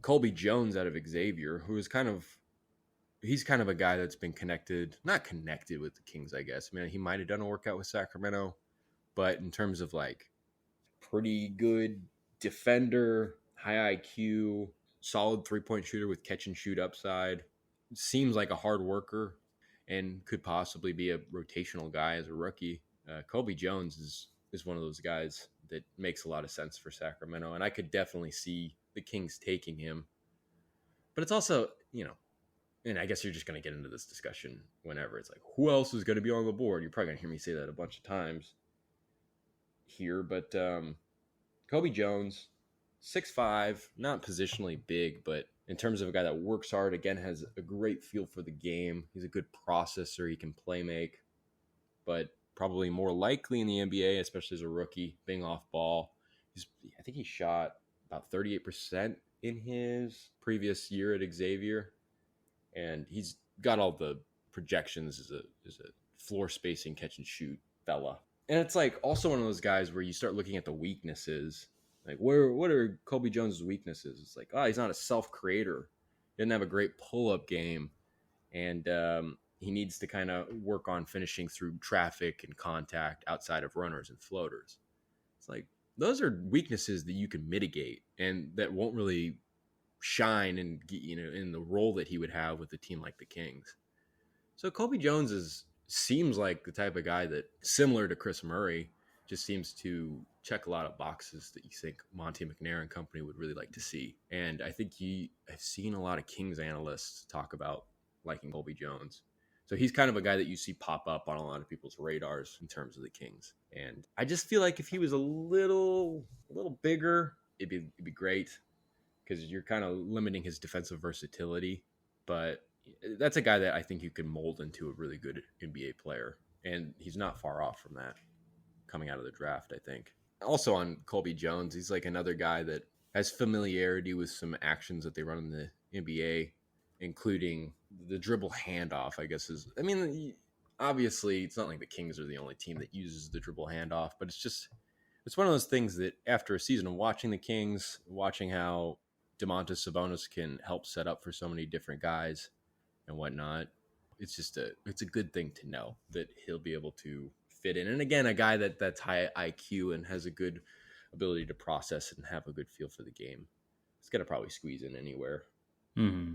Colby Jones out of Xavier, who is he's kind of a guy that's been not connected with the Kings, I guess. I mean, he might have done a workout with Sacramento, but in terms of like pretty good defender, high IQ, solid 3-point shooter with catch and shoot upside, seems like a hard worker and could possibly be a rotational guy as a rookie. Colby Jones is one of those guys that makes a lot of sense for Sacramento, and I could definitely see the Kings taking him. But it's also, and I guess you're just going to get into this discussion whenever it's like, who else is going to be on the board? You're probably going to hear me say that a bunch of times here, but Colby Jones, 6'5", not positionally big, but in terms of a guy that works hard, again, has a great feel for the game. He's a good processor. He can play make, but probably more likely in the NBA, especially as a rookie, being off ball. I think he shot about 38% in his previous year at Xavier, and he's got all the projections as a floor spacing catch and shoot fella. And it's like also one of those guys where you start looking at the weaknesses. Like, what are Colby Jones' weaknesses? It's like, he's not a self-creator. He doesn't have a great pull-up game. And he needs to kind of work on finishing through traffic and contact outside of runners and floaters. It's like, those are weaknesses that you can mitigate and that won't really shine in the role that he would have with a team like the Kings. So Colby Jones seems like the type of guy that, similar to Chris Murray, just seems to check a lot of boxes that you think Monte McNair and company would really like to see. And I think I've seen a lot of Kings analysts talk about liking Colby Jones. So he's kind of a guy that you see pop up on a lot of people's radars in terms of the Kings. And I just feel like if he was a little bigger, it'd be great, because you're kind of limiting his defensive versatility. But that's a guy that I think you can mold into a really good NBA player. And he's not far off from that coming out of the draft, I think. Also on Colby Jones, he's like another guy that has familiarity with some actions that they run in the NBA, including the dribble handoff, I guess obviously it's not like the Kings are the only team that uses the dribble handoff, but it's one of those things that after a season of watching the Kings, watching how Domantas Sabonis can help set up for so many different guys and whatnot, it's a good thing to know that he'll be able to fit in. And again, a guy that's high IQ and has a good ability to process and have a good feel for the game. It's going to probably squeeze in anywhere. Mm-hmm.